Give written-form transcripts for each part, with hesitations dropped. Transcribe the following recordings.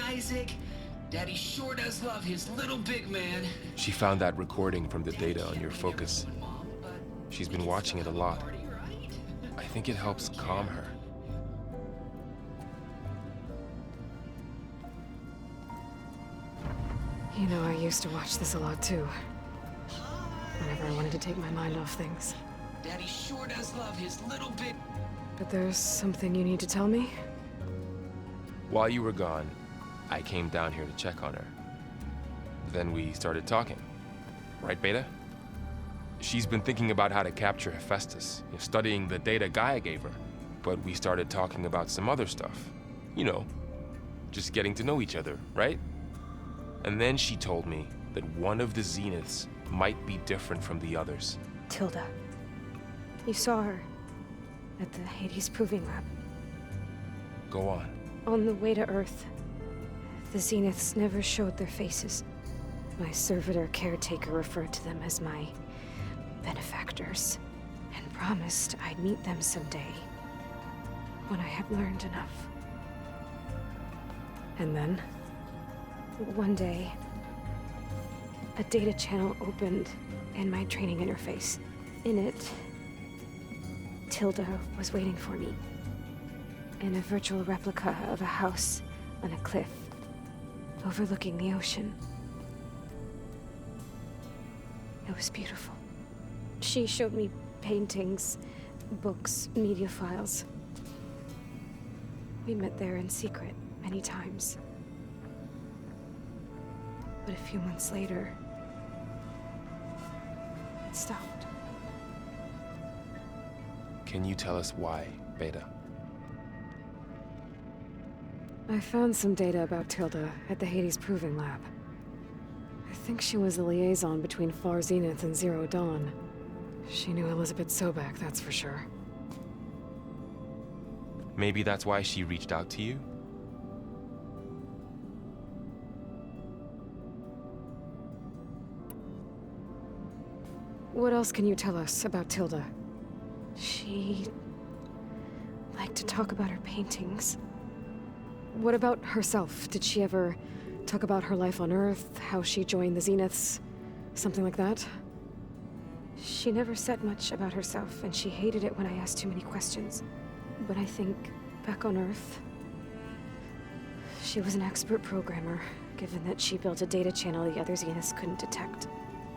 Isaac. Daddy sure does love his little big man. She found that recording from the data on your focus. She's been watching it a lot. I think it helps calm her. You know, I used to watch this a lot too. Whenever I wanted to take my mind off things. Daddy sure does love his little big... But there's something you need to tell me? While you were gone, I came down here to check on her. Then we started talking. Right, Beta? She's been thinking about how to capture Hephaestus, studying the data Gaia gave her. But we started talking about some other stuff. You know, just getting to know each other, right? And then she told me that one of the Zeniths might be different from the others. Tilda. You saw her at the Hades Proving Lab. Go on. On the way to Earth, the Zeniths never showed their faces. My servitor caretaker referred to them as my benefactors, and promised I'd meet them someday, when I had learned enough. And then, one day, a data channel opened in my training interface. In it, Tilda was waiting for me, in a virtual replica of a house on a cliff, overlooking the ocean. It was beautiful. She showed me paintings, books, media files. We met there in secret many times. But a few months later, it stopped. Can you tell us why, Beta? I found some data about Tilda at the Hades Proving Lab. I think she was the liaison between Far Zenith and Zero Dawn. She knew Elizabeth Sobek, that's for sure. Maybe that's why she reached out to you? What else can you tell us about Tilda? She liked to talk about her paintings. What about herself? Did she ever talk about her life on Earth, how she joined the Zeniths, something like that? She never said much about herself, and she hated it when I asked too many questions. But I think, back on Earth, she was an expert programmer, given that she built a data channel the other Zeniths couldn't detect.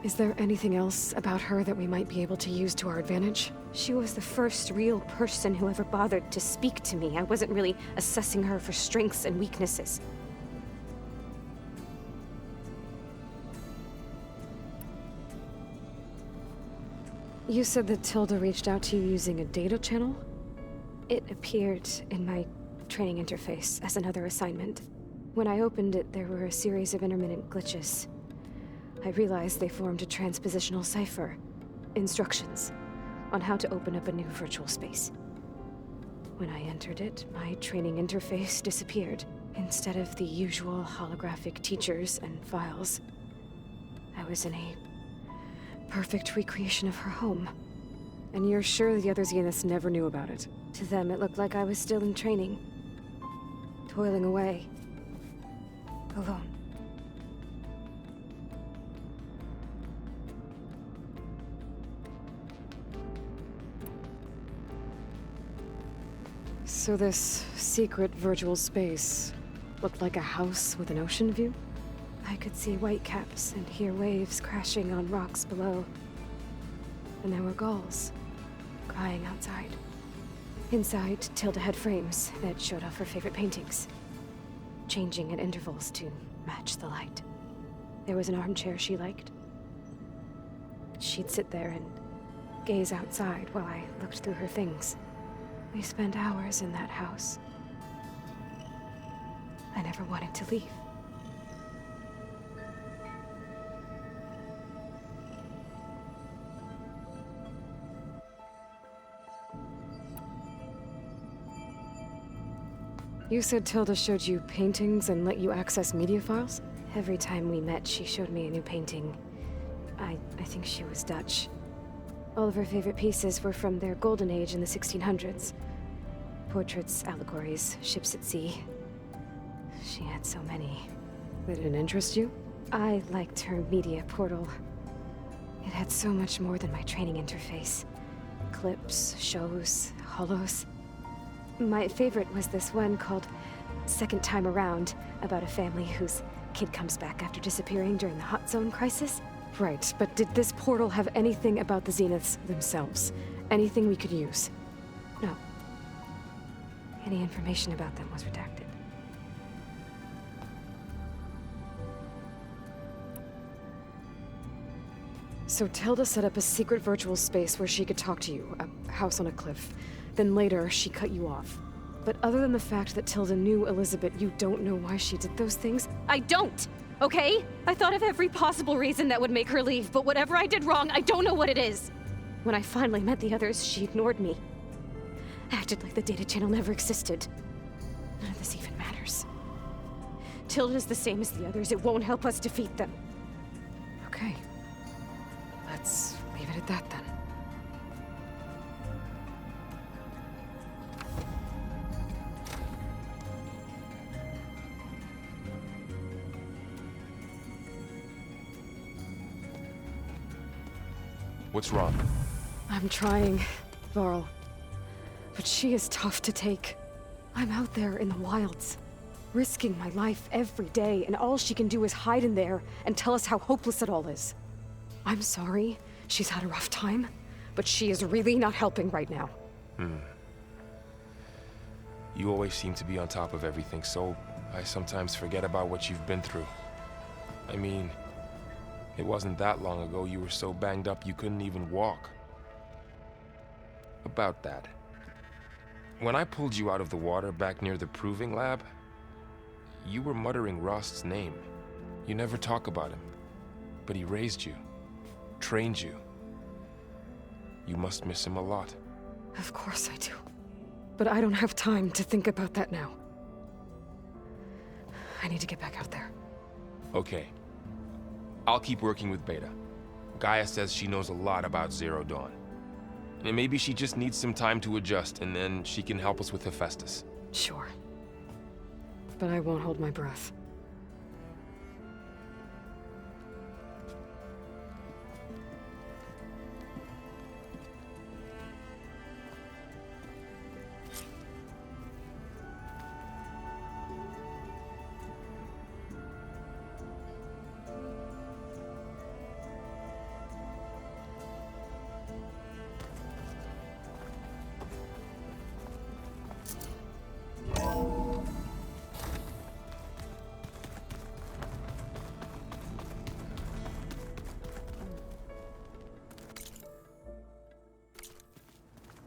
Is there anything else about her that we might be able to use to our advantage? She was the first real person who ever bothered to speak to me. I wasn't really assessing her for strengths and weaknesses. You said that Tilda reached out to you using a data channel? It appeared in my training interface as another assignment. When I opened it, there were a series of intermittent glitches. I realized they formed a transpositional cipher. Instructions on how to open up a new virtual space. When I entered it, my training interface disappeared. Instead of the usual holographic teachers and files, I was in a perfect recreation of her home. And you're sure the other Zeniths never knew about it? To them, it looked like I was still in training. Toiling away. Alone. So this secret virtual space looked like a house with an ocean view? I could see whitecaps and hear waves crashing on rocks below. And there were gulls crying outside. Inside, Tilda had frames that showed off her favorite paintings, changing at intervals to match the light. There was an armchair she liked. She'd sit there and gaze outside while I looked through her things. We spent hours in that house. I never wanted to leave. You said Tilda showed you paintings and let you access media files? Every time we met, she showed me a new painting. I think she was Dutch. All of her favorite pieces were from their golden age in the 1600s. Portraits, allegories, ships at sea. She had so many. They didn't interest you? I liked her media portal. It had so much more than my training interface. Clips, shows, holos. My favorite was this one called Second Time Around, about a family whose kid comes back after disappearing during the Hot Zone crisis. Right, but did this portal have anything about the Zeniths themselves? Anything we could use? No. Any information about them was redacted. So Tilda set up a secret virtual space where she could talk to you, a house on a cliff. Then later, she cut you off. But other than the fact that Tilda knew Elizabeth, you don't know why she did those things? I don't! Okay? I thought of every possible reason that would make her leave, but whatever I did wrong, I don't know what it is. When I finally met the others, she ignored me. Acted like the data channel never existed. None of this even matters. Tilda's the same as the others. It won't help us defeat them. Okay. Let's leave it at that then. What's wrong? I'm trying, Varl. But she is tough to take. I'm out there in the wilds, risking my life every day, and all she can do is hide in there and tell us how hopeless it all is. I'm sorry, she's had a rough time, but she is really not helping right now. You always seem to be on top of everything, so I sometimes forget about what you've been through. I mean, it wasn't that long ago you were so banged up you couldn't even walk. About that. When I pulled you out of the water back near the proving lab, you were muttering Rost's name. You never talk about him, but he raised you, trained you. You must miss him a lot. Of course I do. But I don't have time to think about that now. I need to get back out there. Okay. I'll keep working with Beta. Gaia says she knows a lot about Zero Dawn. And maybe she just needs some time to adjust, and then she can help us with Hephaestus. Sure. But I won't hold my breath.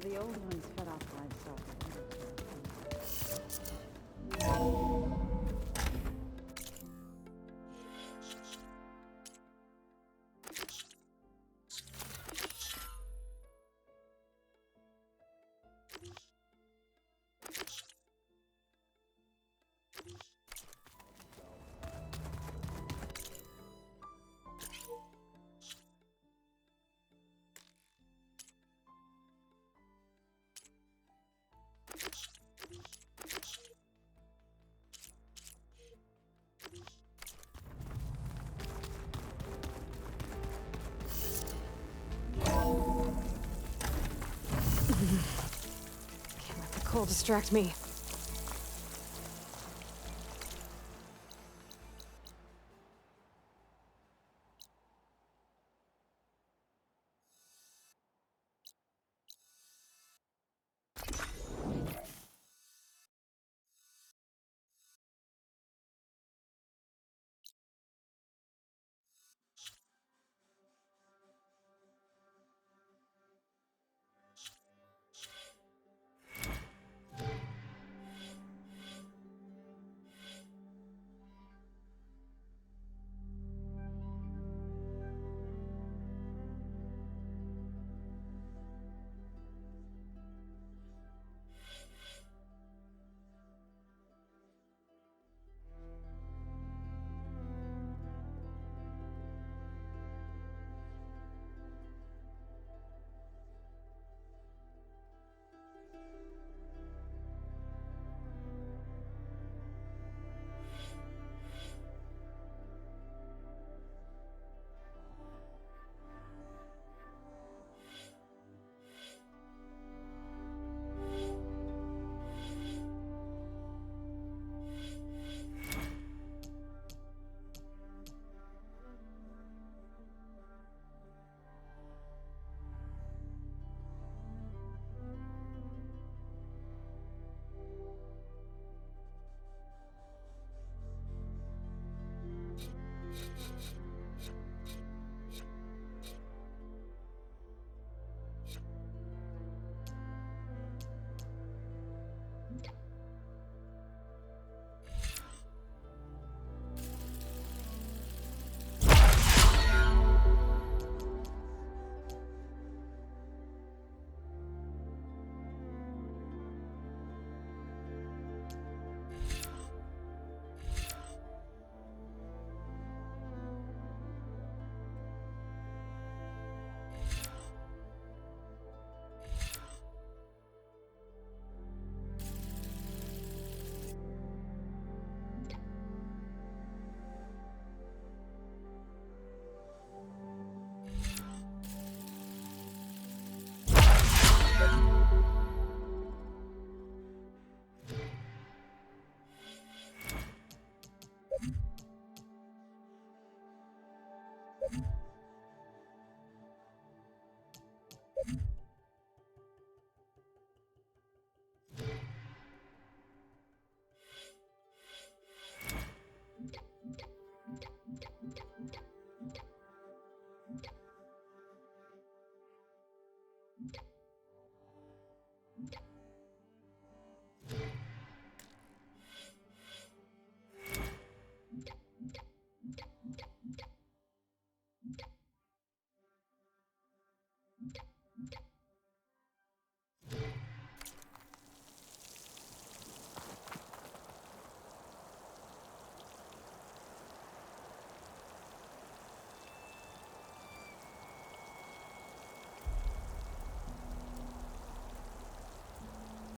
The old ones fed off livestock. Can't let the cold distract me.